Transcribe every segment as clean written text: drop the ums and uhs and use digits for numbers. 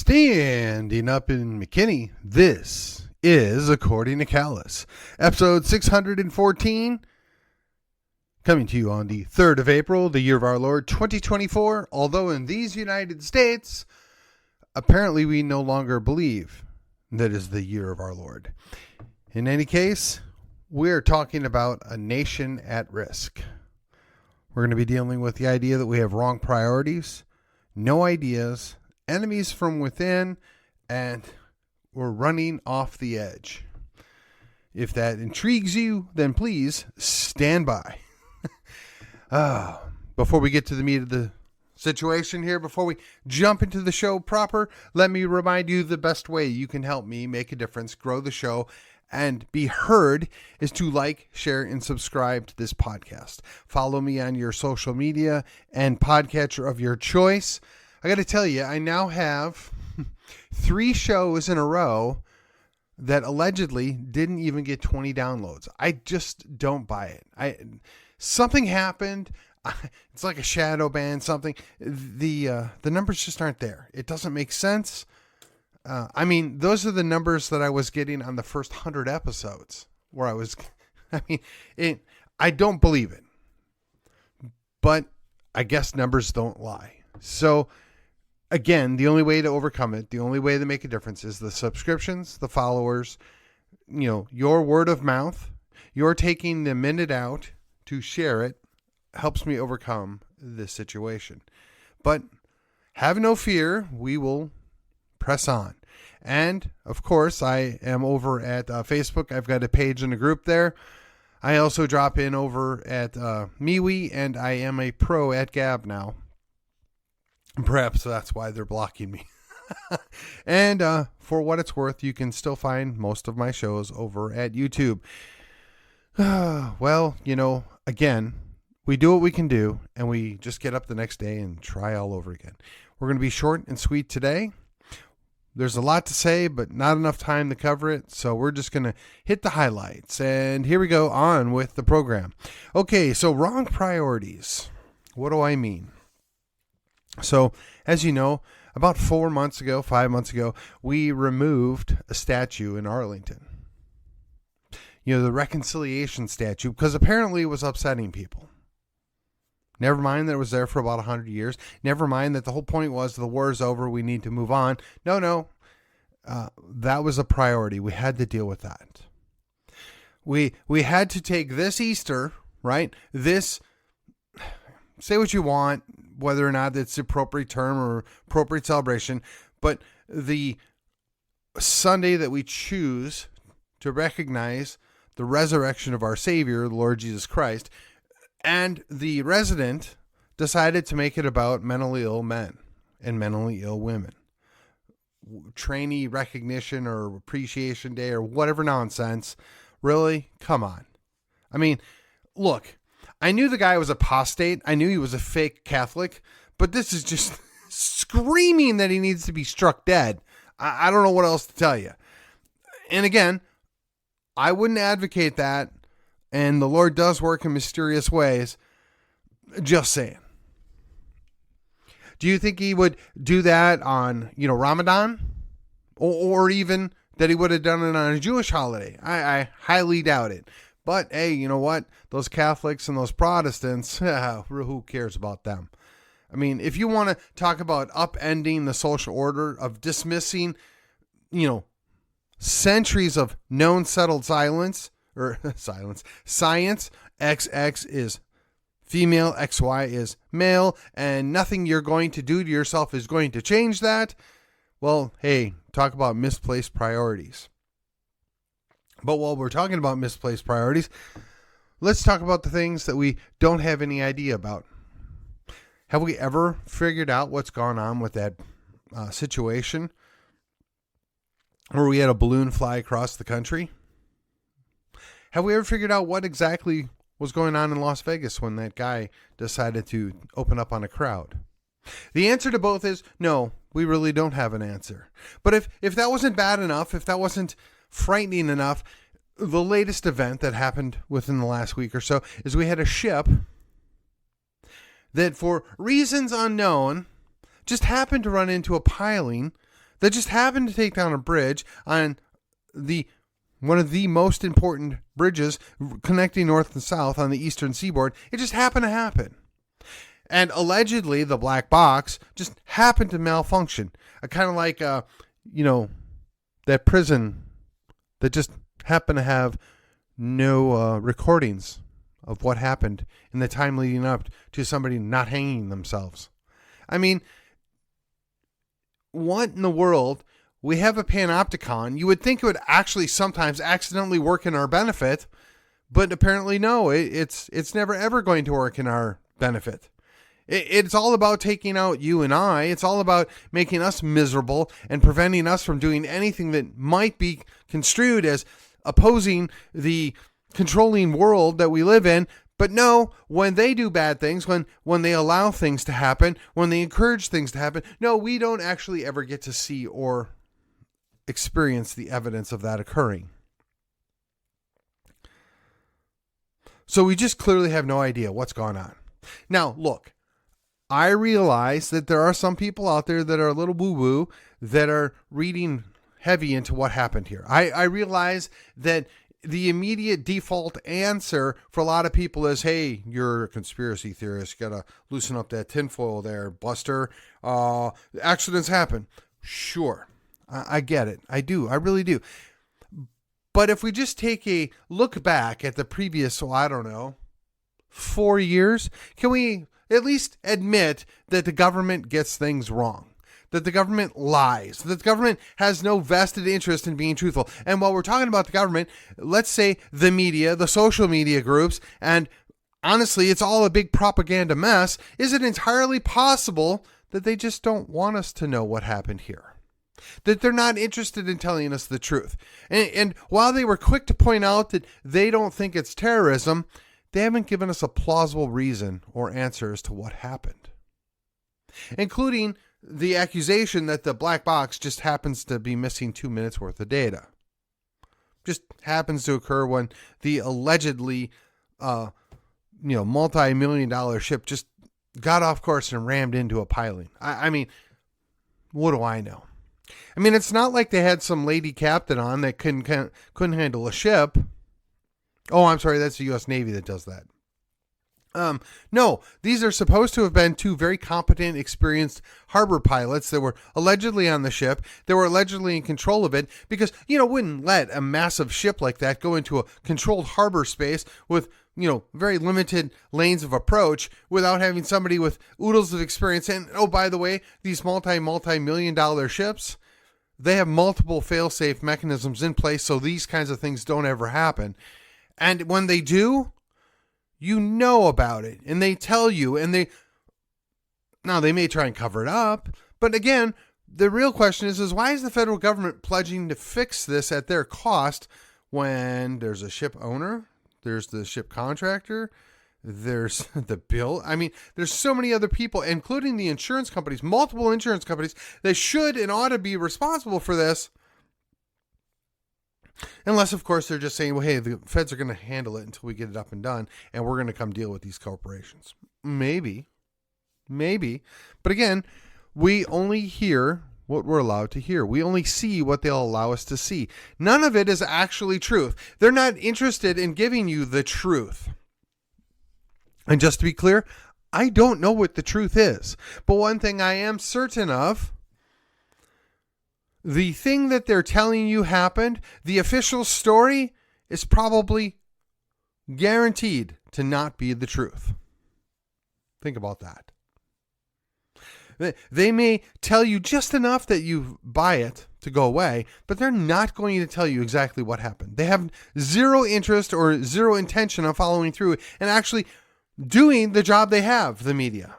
Standing up in McKinney, this is According to Callus, episode 614, coming to you on the 3rd of April, the year of our Lord, 2024, although in these United States, apparently we no longer believe that is the year of our Lord. In any case, we're talking about a nation at risk. We're going to be dealing with the idea that we have wrong priorities, no ideas, enemies from within, and we're running off the edge. If that intrigues you, then please stand by. Before we get to the meat of the situation here, before we jump into the show proper, let me remind you the best way you can help me make a difference, grow the show, and be heard is to like, share, and subscribe to this podcast. Follow me on your social media and podcatcher of your choice. I got to tell you, I now have 3 shows in a row that allegedly didn't even get 20 downloads. I just don't buy it. Something happened. It's like a shadow ban, something. The numbers just aren't there. It doesn't make sense. Those are the numbers that I was getting on the first 100 episodes where I don't believe it, but I guess numbers don't lie. So again, the only way to overcome it, the only way to make a difference is the subscriptions, the followers, your word of mouth, you're taking the minute out to share it helps me overcome this situation. But have no fear, we will press on. And of course, I am over at Facebook. I've got a page in a group there. I also drop in over at MeWe, and I am a pro at Gab now. Perhaps that's why they're blocking me. And for what it's worth, you can still find most of my shows over at YouTube. Well, again, we do what we can do, and we just get up the next day and try all over again. We're going to be short and sweet today. There's a lot to say, but not enough time to cover it, so we're just going to hit the highlights. And here we go on with the program. Okay, so wrong priorities. What do I mean? So, as you know, about 5 months ago, we removed a statue in Arlington. The reconciliation statue, because apparently it was upsetting people. Never mind that it was there for about 100 years. Never mind that the whole point was the war is over, we need to move on. No. That was a priority. We had to deal with that. We had to take this Easter, right? This, say what you want, whether or not it's the appropriate term or appropriate celebration, but the Sunday that we choose to recognize the resurrection of our Savior, the Lord Jesus Christ, and the resident decided to make it about mentally ill men and mentally ill women. Trainee recognition or appreciation day or whatever nonsense. Really? Come on. Look, I knew the guy was apostate. I knew he was a fake Catholic, but this is just screaming that he needs to be struck dead. I don't know what else to tell you. And again, I wouldn't advocate that. And the Lord does work in mysterious ways. Just saying. Do you think he would do that on, Ramadan? Or even that he would have done it on a Jewish holiday? I highly doubt it. But, hey, you know what? Those Catholics and those Protestants, who cares about them? If you want to talk about upending the social order, of dismissing, centuries of known settled science, XX is female, XY is male, and nothing you're going to do to yourself is going to change that. Well, hey, talk about misplaced priorities. But while we're talking about misplaced priorities, let's talk about the things that we don't have any idea about. Have we ever figured out what's gone on with that situation where we had a balloon fly across the country? Have we ever figured out what exactly was going on in Las Vegas when that guy decided to open up on a crowd? The answer to both is no, we really don't have an answer. But if that wasn't bad enough, if that wasn't frightening enough, the latest event that happened within the last week or so is we had a ship that, for reasons unknown, just happened to run into a piling that just happened to take down a bridge on one of the most important bridges connecting north and south on the eastern seaboard. It just happened to happen. And allegedly, the black box just happened to malfunction. Kind of like, that prison that just happened to have no recordings of what happened in the time leading up to somebody not hanging themselves. I mean, what in the world? We have a panopticon. You would think it would actually sometimes accidentally work in our benefit, but apparently no, it's never ever going to work in our benefit. It's all about taking out you and I. It's all about making us miserable and preventing us from doing anything that might be construed as opposing the controlling world that we live in. But no, when they do bad things, when they allow things to happen, when they encourage things to happen, no, we don't actually ever get to see or experience the evidence of that occurring. So we just clearly have no idea what's going on. Now, look, I realize that there are some people out there that are a little woo-woo that are reading heavy into what happened here. I realize that the immediate default answer for a lot of people is, hey, you're a conspiracy theorist. You got to loosen up that tinfoil there, Buster. Accidents happen. Sure. I get it. I do. I really do. But if we just take a look back at the previous, 4 years, can we at least admit that the government gets things wrong? That the government lies, that the government has no vested interest in being truthful. And while we're talking about the government, let's say the media, the social media groups, and honestly, it's all a big propaganda mess. Is it entirely possible that they just don't want us to know what happened here? That they're not interested in telling us the truth? And while they were quick to point out that they don't think it's terrorism, they haven't given us a plausible reason or answer as to what happened, including the accusation that the black box just happens to be missing 2 minutes worth of data. Just happens to occur when the allegedly, multi-million-dollar ship just got off course and rammed into a piling. I mean, what do I know? I mean, it's not like they had some lady captain on that couldn't handle a ship. Oh, I'm sorry, that's the U.S. Navy that does that. No, these are supposed to have been two very competent, experienced harbor pilots that were allegedly on the ship. They were allegedly in control of it because, wouldn't let a massive ship like that go into a controlled harbor space with, very limited lanes of approach without having somebody with oodles of experience. And, oh, by the way, these multi-million-dollar ships, they have multiple fail-safe mechanisms in place so these kinds of things don't ever happen. And when they do, you know about it, and they tell you, and they may try and cover it up, but again, the real question is why is the federal government pledging to fix this at their cost when there's a ship owner, there's the ship contractor, there's the bill? I mean, there's so many other people, including the insurance companies, multiple insurance companies, that should and ought to be responsible for this. Unless, of course, they're just saying, well, hey, the feds are going to handle it until we get it up and done, and we're going to come deal with these corporations. Maybe. But again, we only hear what we're allowed to hear. We only see what they'll allow us to see. None of it is actually truth. They're not interested in giving you the truth. And just to be clear, I don't know what the truth is. But one thing I am certain of, the thing that they're telling you happened, the official story, is probably guaranteed to not be the truth. Think about that. They may tell you just enough that you buy it to go away, but they're not going to tell you exactly what happened. They have zero interest or zero intention of following through and actually doing the job they have, the media.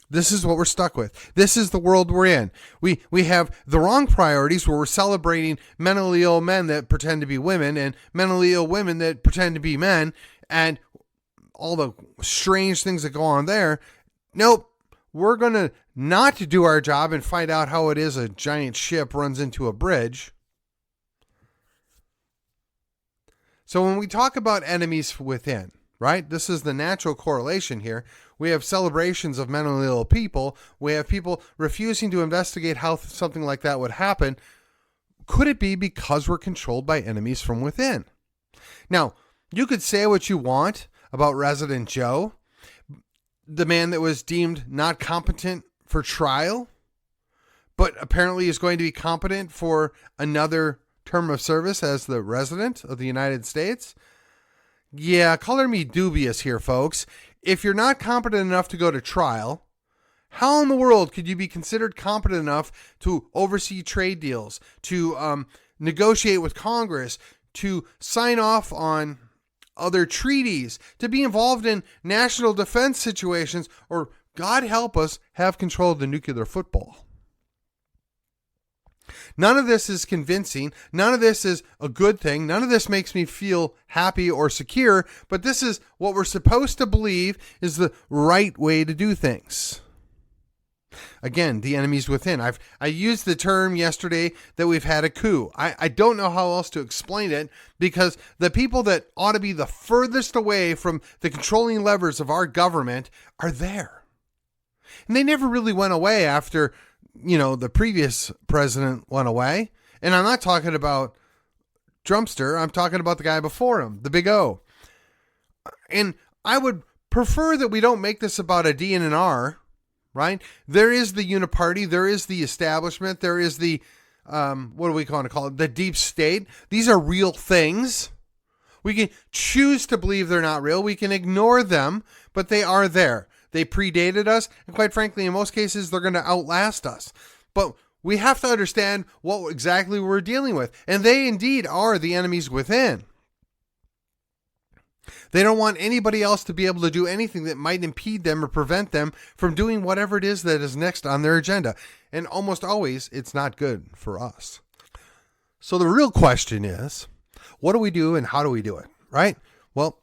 This is what we're stuck with. This is the world we're in. We have the wrong priorities where we're celebrating mentally ill men that pretend to be women and mentally ill women that pretend to be men and all the strange things that go on there. Nope. We're going to not do our job and find out how it is a giant ship runs into a bridge. So when we talk about enemies within, right? This is the natural correlation here. We have celebrations of mentally ill people. We have people refusing to investigate how something like that would happen. Could it be because we're controlled by enemies from within? Now, you could say what you want about Resident Joe, the man that was deemed not competent for trial, but apparently is going to be competent for another term of service as the resident of the United States. Yeah, color me dubious here, folks. If you're not competent enough to go to trial, how in the world could you be considered competent enough to oversee trade deals, to negotiate with Congress, to sign off on other treaties, to be involved in national defense situations, or, God help us, have control of the nuclear football? None of this is convincing. None of this is a good thing. None of this makes me feel happy or secure, but this is what we're supposed to believe is the right way to do things. Again, the enemy's within. I used the term yesterday that we've had a coup. I don't know how else to explain it, because the people that ought to be the furthest away from the controlling levers of our government are there. And they never really went away after, the previous president went away. And I'm not talking about Trumpster. I'm talking about the guy before him, the Big O. And I would prefer that we don't make this about a D and an R. Right? There is the uniparty. There is the establishment. There is the, what do we call it? The deep state. These are real things. We can choose to believe they're not real. We can ignore them, but they are there. They predated us. And quite frankly, in most cases, they're going to outlast us. But we have to understand what exactly we're dealing with. And they indeed are the enemies within. They don't want anybody else to be able to do anything that might impede them or prevent them from doing whatever it is that is next on their agenda. And almost always, it's not good for us. So the real question is, what do we do and how do we do it, right? Well,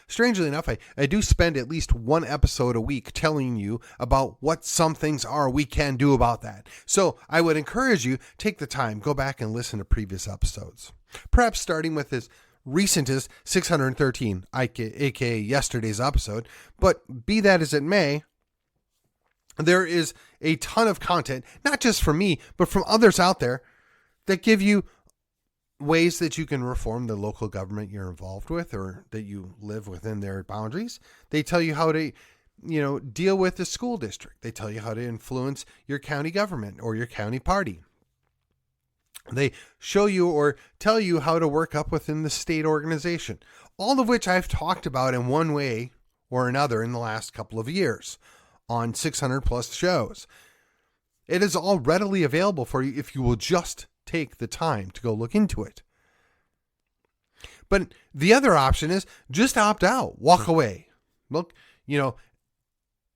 strangely enough, I do spend at least one episode a week telling you about what some things are we can do about that. So I would encourage you, take the time, go back and listen to previous episodes. Perhaps starting with this recent as 613, aka yesterday's episode. But be that as it may, there is a ton of content, not just from me, but from others out there that give you ways that you can reform the local government you're involved with or that you live within their boundaries. They tell you how to, deal with the school district. They tell you how to influence your county government or your county party. They show you or tell you how to work up within the state organization, all of which I've talked about in one way or another in the last couple of years on 600 plus shows. It is all readily available for you if you will just take the time to go look into it. But the other option is just opt out, walk away. Look,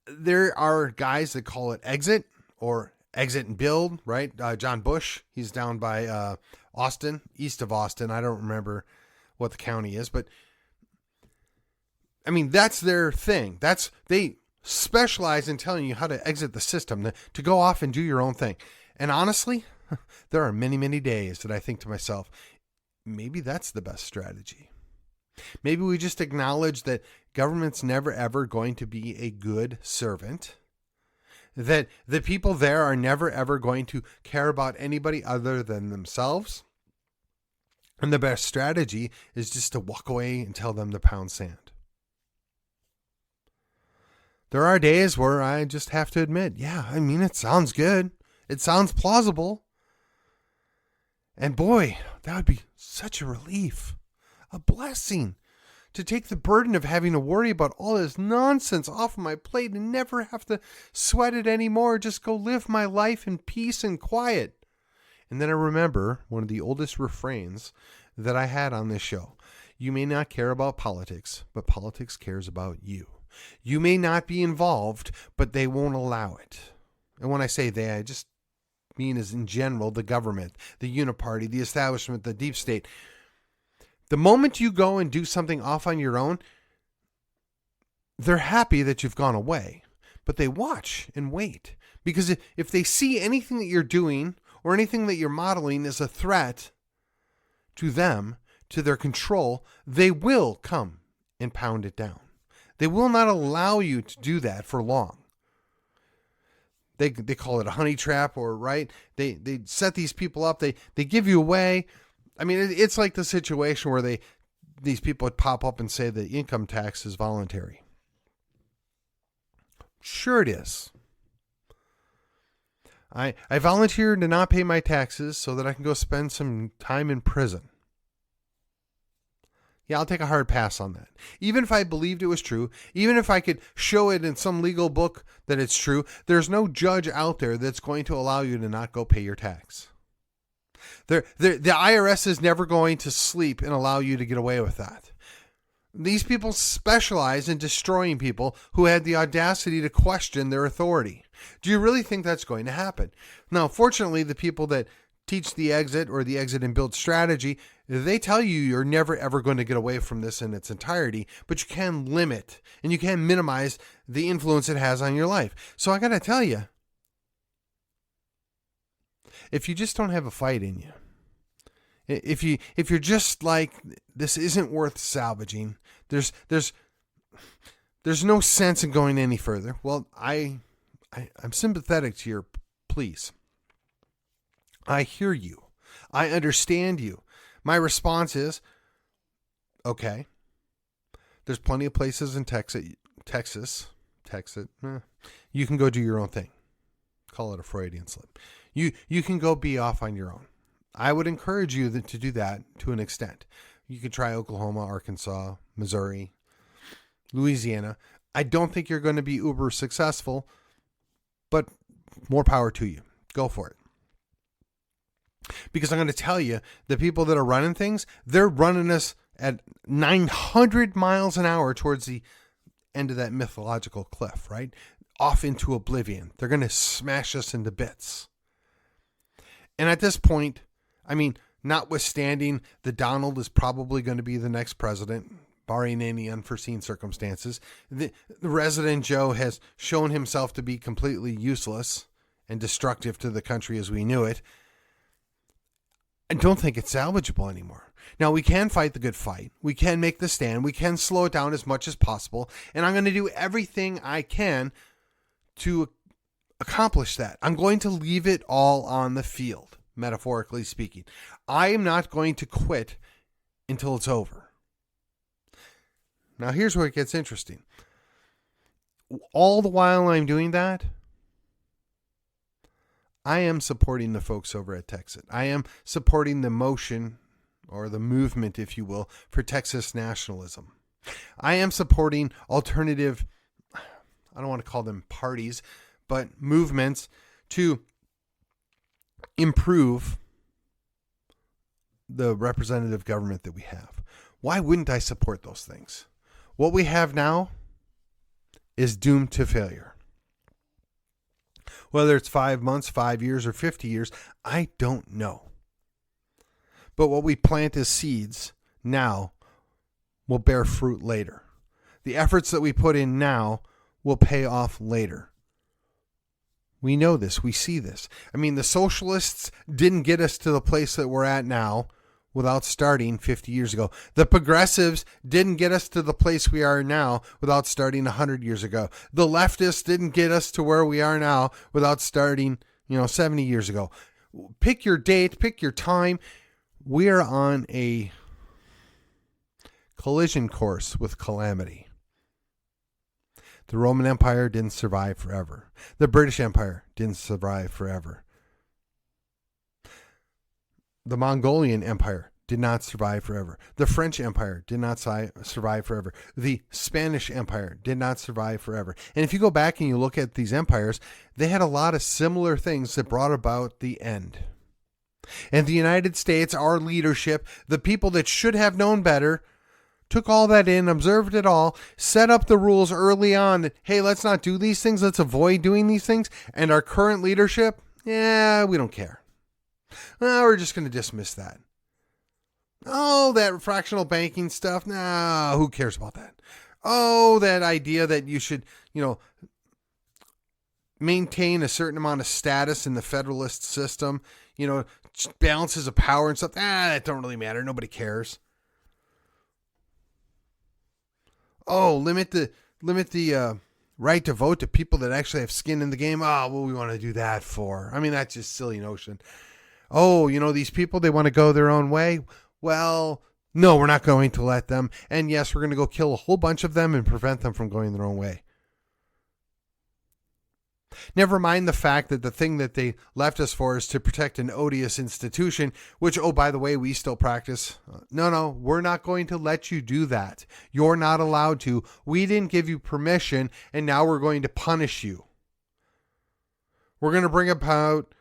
there are guys that call it exit or exit and build, right? John Bush, he's down by Austin, east of Austin. I don't remember what the county is, but I mean, that's their thing. They specialize in telling you how to exit the system, to go off and do your own thing. And honestly, there are many, many days that I think to myself, maybe that's the best strategy. Maybe we just acknowledge that government's never, ever going to be a good servant, that the people there are never, ever going to care about anybody other than themselves. And the best strategy is just to walk away and tell them to pound sand. There are days where I just have to admit, it sounds good. It sounds plausible. And boy, that would be such a relief, a blessing, to take the burden of having to worry about all this nonsense off of my plate and never have to sweat it anymore. Just go live my life in peace and quiet. And then I remember one of the oldest refrains that I had on this show. You may not care about politics, but politics cares about you. You may not be involved, but they won't allow it. And when I say they, I just mean as in general, the government, the uniparty, the establishment, the deep state. The moment you go and do something off on your own, they're happy that you've gone away, but they watch and wait, because if they see anything that you're doing or anything that you're modeling is a threat to them, to their control, they will come and pound it down. They will not allow you to do that for long. They call it a honey trap, or right? They set these people up. They give you away. I mean, it's like the situation where these people would pop up and say the income tax is voluntary. Sure it is. I volunteered to not pay my taxes so that I can go spend some time in prison. Yeah, I'll take a hard pass on that. Even if I believed it was true, even if I could show it in some legal book that it's true, there's no judge out there that's going to allow you to not go pay your tax. The IRS is never going to sleep and allow you to get away with that. These people specialize in destroying people who had the audacity to question their authority. Do you really think that's going to happen? Now, fortunately, the people that teach the exit or the exit and build strategy, they tell you you're never ever going to get away from this in its entirety, but you can limit and you can minimize the influence it has on your life. So I got to tell you, if you just don't have a fight in you, if you're just like, this isn't worth salvaging, there's no sense in going any further. Well, I'm sympathetic to your pleas. I hear you. I understand you. My response is, okay, there's plenty of places in Texas, you can go do your own thing. Call it a Freudian slip. You can go be off on your own. I would encourage you to do that to an extent. You could try Oklahoma, Arkansas, Missouri, Louisiana. I don't think you're going to be uber successful, but more power to you. Go for it. Because I'm going to tell you, the people that are running things, they're running us at 900 miles an hour towards the end of that mythological cliff, right? Off into oblivion. They're going to smash us into bits. And at this point, I mean, notwithstanding that Donald is probably going to be the next president, barring any unforeseen circumstances, the Resident Joe has shown himself to be completely useless and destructive to the country as we knew it. I don't think it's salvageable anymore. Now, we can fight the good fight. We can make the stand. We can slow it down as much as possible. And I'm going to do everything I can to accomplish that. I'm going to leave it all on the field, metaphorically speaking. I am not going to quit until it's over. Now, here's where it gets interesting. All the while I'm doing that, I am supporting the folks over at Texit. I am supporting the motion, or the movement, if you will, for Texas nationalism. I am supporting alternative, I don't want to call them parties, but movements to improve the representative government that we have. Why wouldn't I support those things? What we have now is doomed to failure. Whether it's 5 months, 5 years, or 50 years, I don't know. But what we plant as seeds now will bear fruit later. The efforts that we put in now will pay off later. We know this. We see this. I mean, the socialists didn't get us to the place that we're at now without starting 50 years ago. The progressives didn't get us to the place we are now without starting 100 years ago. The leftists didn't get us to where we are now without starting, 70 years ago. Pick your date, pick your time. We are on a collision course with calamity. The Roman Empire didn't survive forever. The British Empire didn't survive forever. The Mongolian Empire did not survive forever. The French Empire did not survive forever. The Spanish Empire did not survive forever. And if you go back and you look at these empires, they had a lot of similar things that brought about the end. And the United States, our leadership, the people that should have known better, took all that in, observed it all, set up the rules early on that, hey, let's not do these things. Let's avoid doing these things. And our current leadership, we don't care. We're just going to dismiss that. Oh, that fractional banking stuff. No, who cares about that? Oh, that idea that you should, maintain a certain amount of status in the federalist system, balances of power and stuff. That don't really matter. Nobody cares. Oh, limit the right to vote to people that actually have skin in the game. Oh, what do we want to do that for? I mean, that's just a silly notion. Oh, these people, they want to go their own way. Well, no, we're not going to let them. And yes, we're going to go kill a whole bunch of them and prevent them from going their own way. Never mind the fact that the thing that they left us for is to protect an odious institution, which, oh, by the way, we still practice. No, we're not going to let you do that. You're not allowed to. We didn't give you permission, and now we're going to punish you. We're going to bring about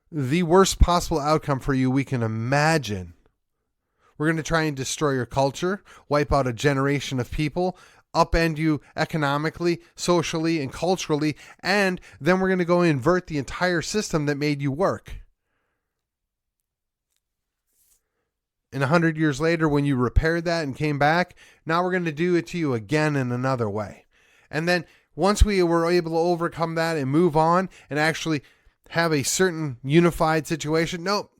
the worst possible outcome for you we can imagine. We're going to try and destroy your culture, wipe out a generation of people, upend you economically, socially, and culturally, and then we're going to go invert the entire system that made you work. And 100 years later, when you repaired that and came back, now we're going to do it to you again in another way. And then once we were able to overcome that and move on and actually have a certain unified situation, nope,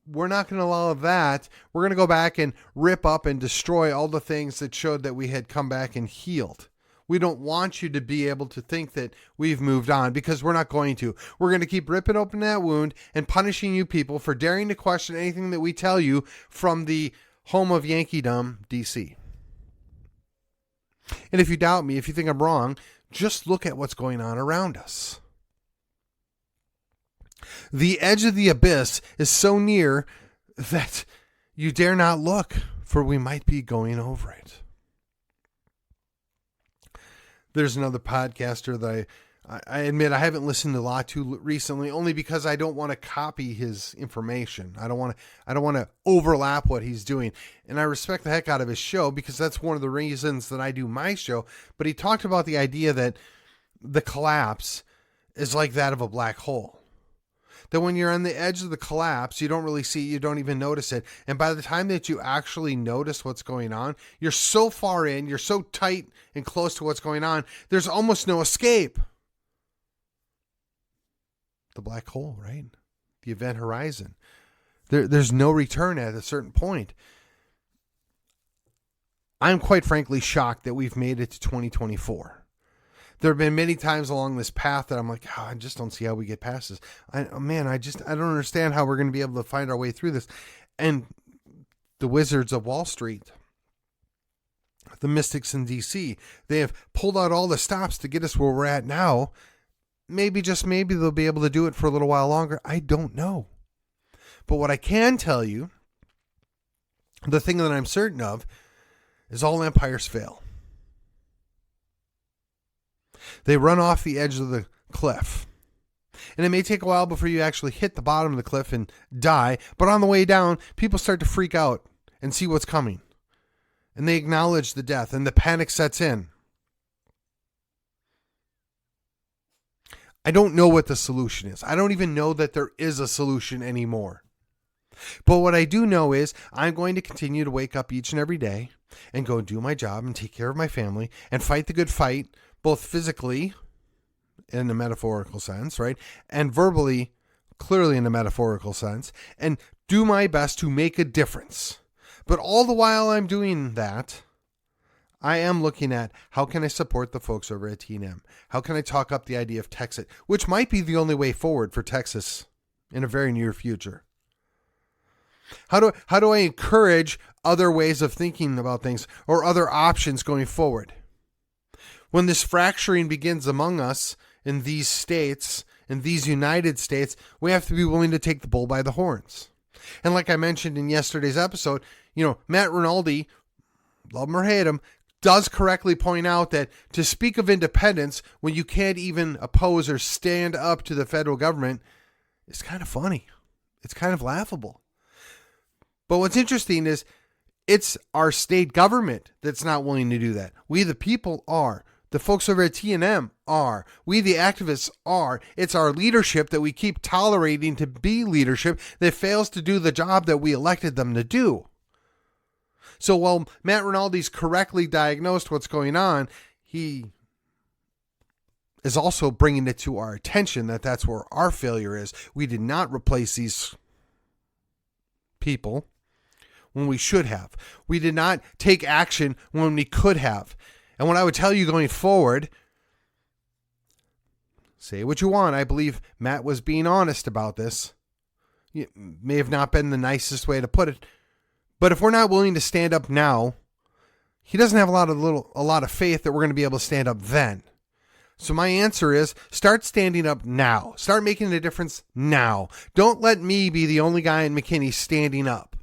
we're not going to allow that. We're going to go back and rip up and destroy all the things that showed that we had come back and healed. We don't want you to be able to think that we've moved on, because we're not going to. We're going to keep ripping open that wound and punishing you people for daring to question anything that we tell you from the home of Yankeedom, DC. And if you doubt me, if you think I'm wrong, just look at what's going on around us. The edge of the abyss is so near that you dare not look, for we might be going over it. There's another podcaster that I admit I haven't listened to a lot to recently, only because I don't want to copy his information. I don't want to overlap what he's doing. And I respect the heck out of his show, because that's one of the reasons that I do my show. But he talked about the idea that the collapse is like that of a black hole. That when you're on the edge of the collapse, you don't really see it, you don't even notice it. And by the time that you actually notice what's going on, you're so far in, you're so tight and close to what's going on, there's almost no escape. The black hole, right? The event horizon. There's no return at a certain point. I'm quite frankly shocked that we've made it to 2024. There have been many times along this path that I'm like, I just don't see how we get past this. I don't understand how we're going to be able to find our way through this. And the wizards of Wall Street, the mystics in DC, they have pulled out all the stops to get us where we're at now. Maybe, just maybe, they'll be able to do it for a little while longer. I don't know. But what I can tell you, the thing that I'm certain of, is all empires fail. They run off the edge of the cliff. And it may take a while before you actually hit the bottom of the cliff and die. But on the way down, people start to freak out and see what's coming. And they acknowledge the death, and the panic sets in. I don't know what the solution is. I don't even know that there is a solution anymore. But what I do know is I'm going to continue to wake up each and every day and go do my job and take care of my family and fight the good fight, both physically, in a metaphorical sense, right? And verbally, clearly in a metaphorical sense, and do my best to make a difference. But all the while I'm doing that, I am looking at how can I support the folks over at TNM? How can I talk up the idea of Texit, which might be the only way forward for Texas in a very near future? How do I encourage other ways of thinking about things or other options going forward? When this fracturing begins among us in these states, in these United States, we have to be willing to take the bull by the horns. And like I mentioned in yesterday's episode, Matt Rinaldi, love him or hate him, does correctly point out that to speak of independence when you can't even oppose or stand up to the federal government is kind of funny. It's kind of laughable. But what's interesting is it's our state government that's not willing to do that. We, the people, are. The folks over at TNM are. We, the activists, are. It's our leadership that we keep tolerating to be leadership that fails to do the job that we elected them to do. So while Matt Rinaldi's correctly diagnosed what's going on, he is also bringing it to our attention that that's where our failure is. We did not replace these people when we should have. We did not take action when we could have. And what I would tell you going forward, say what you want. I believe Matt was being honest about this. It may have not been the nicest way to put it. But if we're not willing to stand up now, he doesn't have a lot of faith that we're going to be able to stand up then. So my answer is start standing up now. Start making a difference now. Don't let me be the only guy in McKinney standing up.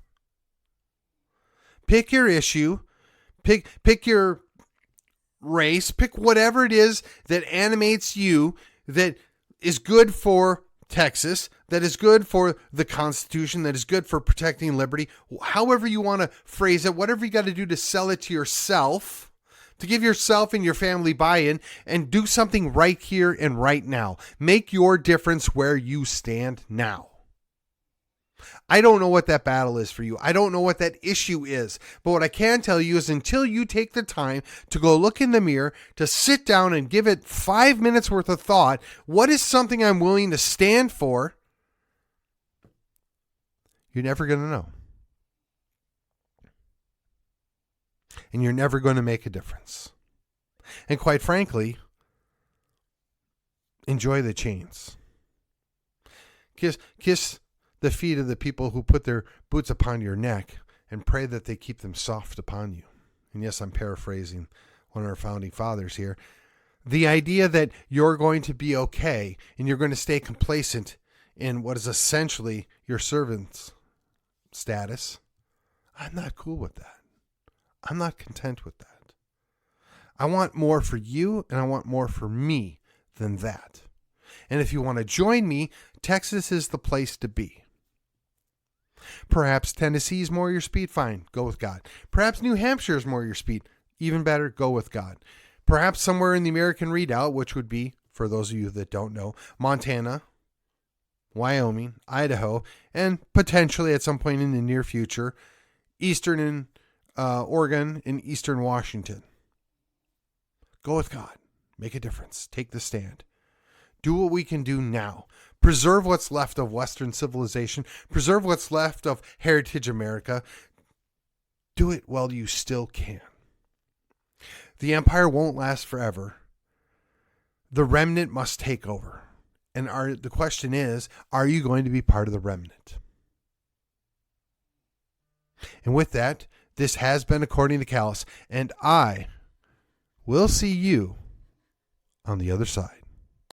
Pick your issue. Pick your race. Pick whatever it is that animates you, that is good for Texas, that is good for the Constitution, that is good for protecting liberty. However you want to phrase it, whatever you got to do to sell it to yourself, to give yourself and your family buy-in, and do something right here and right now. Make your difference where you stand now. I don't know what that battle is for you. I don't know what that issue is. But what I can tell you is until you take the time to go look in the mirror, to sit down and give it 5 minutes worth of thought, what is something I'm willing to stand for? You're never going to know. And you're never going to make a difference. And quite frankly, enjoy the chains. Kiss the feet of the people who put their boots upon your neck and pray that they keep them soft upon you. And yes, I'm paraphrasing one of our founding fathers here. The idea that you're going to be okay and you're going to stay complacent in what is essentially your servant's status, I'm not cool with that. I'm not content with that. I want more for you and I want more for me than that. And if you want to join me, Texas is the place to be. Perhaps Tennessee is more your speed, fine, go with God. Perhaps New Hampshire is more your speed, even better, go with God. Perhaps somewhere in the American Redoubt, which would be, for those of you that don't know, Montana, Wyoming, Idaho, and potentially at some point in the near future, Eastern and Oregon and Eastern Washington. Go with God. Make a difference. Take the stand. Do what we can do now. Preserve what's left of Western civilization. Preserve what's left of Heritage America. Do it while you still can. The empire won't last forever. The remnant must take over. And the question is, are you going to be part of the remnant? And with that, this has been According to Callus, and I will see you on the other side.